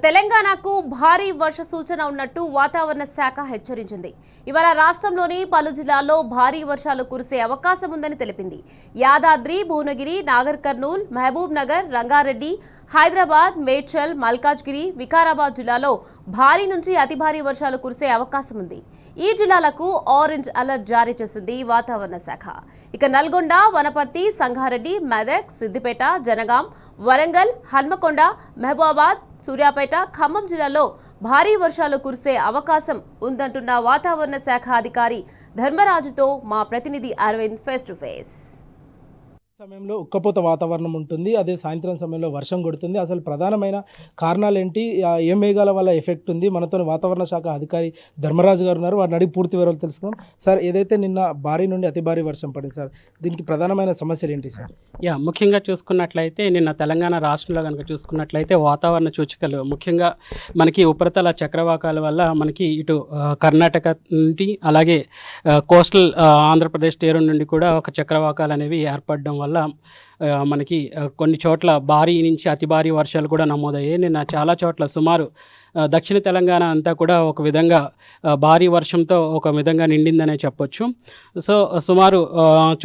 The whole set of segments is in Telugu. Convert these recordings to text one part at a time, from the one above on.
తెలంగాణకు భారీ వర్ష సూచన ఉన్నట్టు వాతావరణ శాఖ హెచ్చరించింది. ఇవాళ రాష్ట్రంలోని పలు జిల్లాల్లో భారీ వర్షాలు కురిసే అవకాశం ఉందని తెలిపింది. యాదాద్రి, భువనగిరి, నాగర్ కర్నూల్, మహబూబ్ నగర్, రంగారెడ్డి, హైదరాబాద్, మేడ్చల్, మల్కాజ్గిరి, వికారాబాద్ జిల్లాలో భారీ నుంచి అతి భారీ వర్షాలు కురిసే అవకాశం ఉంది. ఈ జిల్లాలకు ఆరెంజ్ అలర్ట్ జారీ చేసింది వాతావరణ శాఖ. ఇక నల్గొండ, వనపర్తి, సంగారెడ్డి, మెదక్, సిద్దిపేట, జనగాం, వరంగల్, హన్మకొండ, మహబూబాబాద్, సూర్యాపేట, ఖమ్మం జిల్లాలో భారీ వర్షాలు కురిసే అవకాశం ఉందంటున్న వాతావరణ శాఖ అధికారి ధర్మరాజుతో మా ప్రతినిధి అరవింద్ ఫేస్ టు ఫేస్. సమయంలో ఉక్కపోత వాతావరణం ఉంటుంది. అదే సాయంత్రం సమయంలో వర్షం కొడుతుంది. అసలు ప్రధానమైన కారణాలు ఏంటి, ఏ మేఘాల వల్ల ఎఫెక్ట్ ఉంది? మనతో వాతావరణ శాఖ అధికారి ధర్మరాజు గారు ఉన్నారు. వారిని అడిగి పూర్తి వివరాలు తెలుసుకుందాం. సార్, ఏదైతే నిన్న భారీ నుండి అతి భారీ వర్షం పడింది సార్, దీనికి ప్రధానమైన సమస్యలు ఏంటి సార్? ముఖ్యంగా చూసుకున్నట్లయితే నిన్న తెలంగాణ రాష్ట్రంలో కనుక చూసుకున్నట్లయితే వాతావరణ సూచికలు ముఖ్యంగా మనకి ఉపరితల చక్రవాకాల వల్ల మనకి ఇటు కర్ణాటక నుండి అలాగే కోస్టల్ ఆంధ్రప్రదేశ్ తీరం నుండి కూడా ఒక చక్రవాకాలు అనేవి ఏర్పడడం వల్ల మనకి కొన్ని చోట్ల భారీ నుంచి అతి భారీ వర్షాలు కూడా నమోదయ్యాయి. నిన్న చాలా చోట్ల సుమారు దక్షిణ తెలంగాణ అంతా కూడా ఒక విధంగా భారీ వర్షంతో ఒక విధంగా నిండిందనే చెప్పొచ్చు. సో సుమారు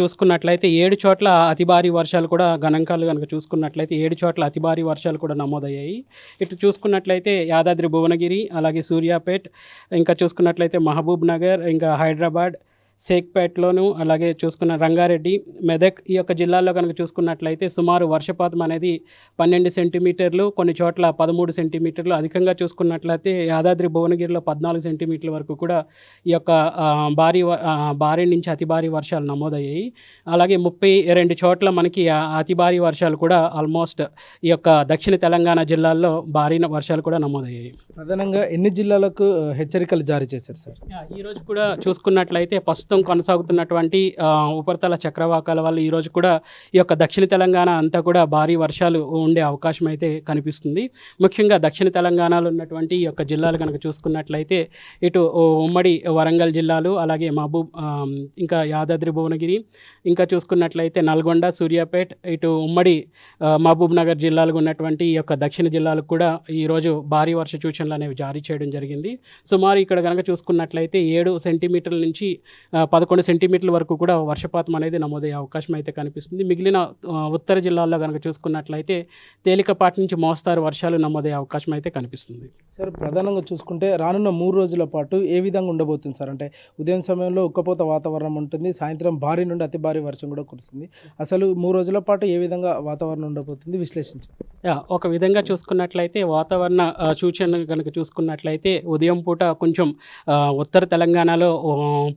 చూసుకున్నట్లయితే 7 చోట్ల అతి భారీ వర్షాలు కూడా గణాంకాలు కనుక చూసుకున్నట్లయితే 7 చోట్ల అతి భారీ వర్షాలు కూడా నమోదయ్యాయి. ఇటు చూసుకున్నట్లయితే యాదాద్రి, భువనగిరి, అలాగే సూర్యాపేట్, ఇంకా చూసుకున్నట్లయితే మహబూబ్ నగర్, ఇంకా హైదరాబాద్, షేక్పేట్లోను, అలాగే చూసుకున్న రంగారెడ్డి, మెదక్, ఈ యొక్క జిల్లాల్లో కనుక చూసుకున్నట్లయితే సుమారు వర్షపాతం అనేది 12 సెంటీమీటర్లు, కొన్ని చోట్ల 13 సెంటీమీటర్లు, అధికంగా చూసుకున్నట్లయితే యాదాద్రి, భువనగిరిలో 14 సెంటీమీటర్ల వరకు కూడా ఈ యొక్క భారీ నుంచి అతి భారీ వర్షాలు నమోదయ్యాయి. అలాగే 32 చోట్ల మనకి అతి భారీ వర్షాలు కూడా ఆల్మోస్ట్ ఈ యొక్క దక్షిణ తెలంగాణ జిల్లాల్లో భారీ వర్షాలు కూడా నమోదయ్యాయి. ప్రధానంగా ఎన్ని జిల్లాలకు హెచ్చరికలు జారీ చేశారు సార్? ఈరోజు కూడా చూసుకున్నట్లయితే ప్రస్తుతం కొనసాగుతున్నటువంటి ఉపరితల చక్రవాకాల వల్ల ఈరోజు కూడా ఈ యొక్క దక్షిణ తెలంగాణ అంతా కూడా భారీ వర్షాలు ఉండే అవకాశం అయితే కనిపిస్తుంది. ముఖ్యంగా దక్షిణ తెలంగాణలో ఉన్నటువంటి ఈ యొక్క జిల్లాలు కనుక చూసుకున్నట్లయితే ఇటు ఉమ్మడి వరంగల్ జిల్లాలు, అలాగే మహబూబ్, ఇంకా యాదాద్రి, భువనగిరి, ఇంకా చూసుకున్నట్లయితే నల్గొండ, సూర్యాపేట్, ఇటు ఉమ్మడి మహబూబ్ నగర్ జిల్లాలకు ఉన్నటువంటి ఈ యొక్క దక్షిణ జిల్లాలకు కూడా ఈరోజు భారీ వర్ష సూచనలు అనేవి జారీ చేయడం జరిగింది. సుమారు ఇక్కడ కనుక చూసుకున్నట్లయితే 7 సెంటీమీటర్ల నుంచి 11 సెంటీమీటర్ల వరకు కూడా వర్షపాతం అనేది నమోదయ్యే అవకాశం అయితే కనిపిస్తుంది. మిగిలిన ఉత్తర జిల్లాల్లో కనుక చూసుకున్నట్లయితే తేలికపాటి నుంచి మోస్తారు వర్షాలు నమోదయ్యే అవకాశం అయితే కనిపిస్తుంది. సార్, ప్రధానంగా చూసుకుంటే రానున్న 3 రోజుల పాటు ఏ విధంగా ఉండబోతుంది సార్? అంటే ఉదయం సమయంలో ఉక్కపోత వాతావరణం ఉంటుంది, సాయంత్రం భారీ నుండి అతి భారీ వర్షం కూడా కురుస్తుంది. అసలు 3 రోజుల పాటు ఏ విధంగా వాతావరణం ఉండబోతుంది విశ్లేషించండి. ఒక విధంగా చూసుకున్నట్లయితే వాతావరణ సూచన కనుక చూసుకున్నట్లయితే ఉదయం పూట కొంచెం ఉత్తర తెలంగాణలో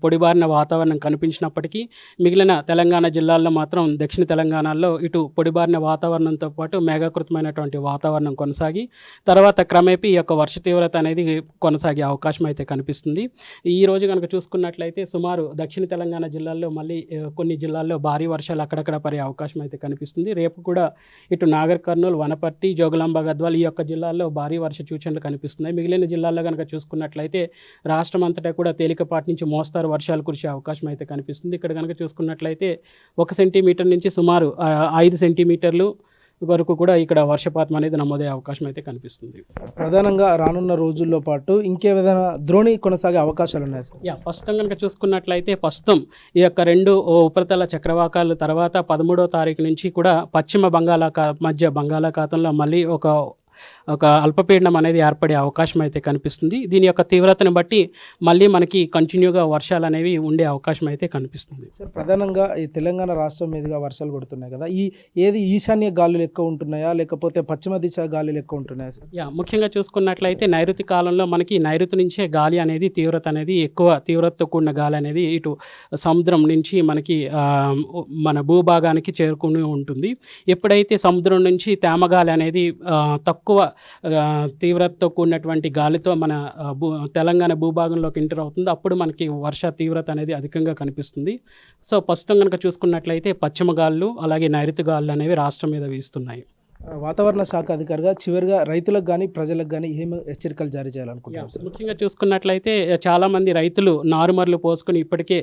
పొడిబారిన వాతావరణం కనిపించినప్పటికీ మిగిలిన తెలంగాణ జిల్లాల్లో మాత్రం దక్షిణ తెలంగాణలో ఇటు పొడిబారిన వాతావరణంతో పాటు మేఘాకృతమైనటువంటి వాతావరణం కొనసాగి తర్వాత క్రమేపీ ఈ యొక్క వర్ష తీవ్రత అనేది కొనసాగే అవకాశం అయితే కనిపిస్తుంది. ఈ రోజు కనుక చూసుకున్నట్లయితే సుమారు దక్షిణ తెలంగాణ జిల్లాల్లో మళ్ళీ కొన్ని జిల్లాల్లో భారీ వర్షాలు అక్కడక్కడ పడే అవకాశం అయితే కనిపిస్తుంది. రేపు కూడా ఇటు నాగర్ కర్నూల్, వనపర్తి, జోగులాంబ, గద్వాల్ ఈ యొక్క జిల్లాల్లో భారీ వర్ష సూచనలు కనిపిస్తున్నాయి. మిగిలిన జిల్లాల్లో కనుక చూసుకున్నట్లయితే రాష్ట్రం అంతటా కూడా తేలికపాటి నుంచి మోస్తారు వర్షాలు కురిసే అవకాశం అయితే కనిపిస్తుంది. ఇక్కడ కనుక చూసుకున్నట్లయితే 1 సెంటీమీటర్ నుంచి సుమారు 5 సెంటీమీటర్లు వరకు కూడా ఇక్కడ వర్షపాతం అనేది నమోదయ్యే అవకాశం అయితే కనిపిస్తుంది. ప్రధానంగా రానున్న రోజుల్లో పాటు ఇంకేదైనా ద్రోణి కొనసాగే అవకాశాలు ఉన్నాయి సార్? ప్రస్తుతం కనుక చూసుకున్నట్లయితే ప్రస్తుతం ఈ యొక్క 2 ఉపరితల చక్రవాకాల తర్వాత 13వ తారీఖు నుంచి కూడా పశ్చిమ బంగాళాఖాతంలో మళ్ళీ ఒక అల్పపీడనం అనేది ఏర్పడే అవకాశం అయితే కనిపిస్తుంది. దీని యొక్క తీవ్రతను బట్టి మళ్ళీ మనకి కంటిన్యూగా వర్షాలు అనేవి ఉండే అవకాశం అయితే కనిపిస్తుంది. సార్, ప్రధానంగా ఈ తెలంగాణ రాష్ట్రం మీదుగా వర్షాలు కొడుతున్నాయి కదా, ఏది ఈశాన్య గాలులు ఎక్కువ ఉంటున్నాయా లేకపోతే పశ్చిమ దిశ గాలులు ఎక్కువ ఉంటున్నాయా సార్? ముఖ్యంగా చూసుకున్నట్లయితే నైరుతి కాలంలో మనకి నైరుతి నుంచే గాలి అనేది తీవ్రత అనేది ఎక్కువ తీవ్రతతో కూడిన గాలి అనేది ఇటు సముద్రం నుంచి మనకి మన భూభాగానికి చేరుకుని ఉంటుంది. ఎప్పుడైతే సముద్రం నుంచి తేమగాలి అనేది తక్కువ తీవ్రతతో కూడినటువంటి గాలితో మన తెలంగాణ భూభాగంలోకి ఎంటర్ అవుతుంది, అప్పుడు మనకి వర్ష తీవ్రత అనేది అధికంగా కనిపిస్తుంది. సో ప్రస్తుతం కనుక చూసుకున్నట్లయితే పశ్చిమ గాలులు అలాగే నైరుతి గాలులు అనేవి రాష్ట్రం మీద వీస్తున్నాయి. వాతావరణ శాఖ అధికారిగా చివరిగా రైతులకు కానీ ప్రజలకు కానీ ఏమి హెచ్చరికలు జారీ చేయాలనుకుంటున్నారు? ముఖ్యంగా చూసుకున్నట్లయితే చాలామంది రైతులు నారుమర్లు పోసుకొని ఇప్పటికే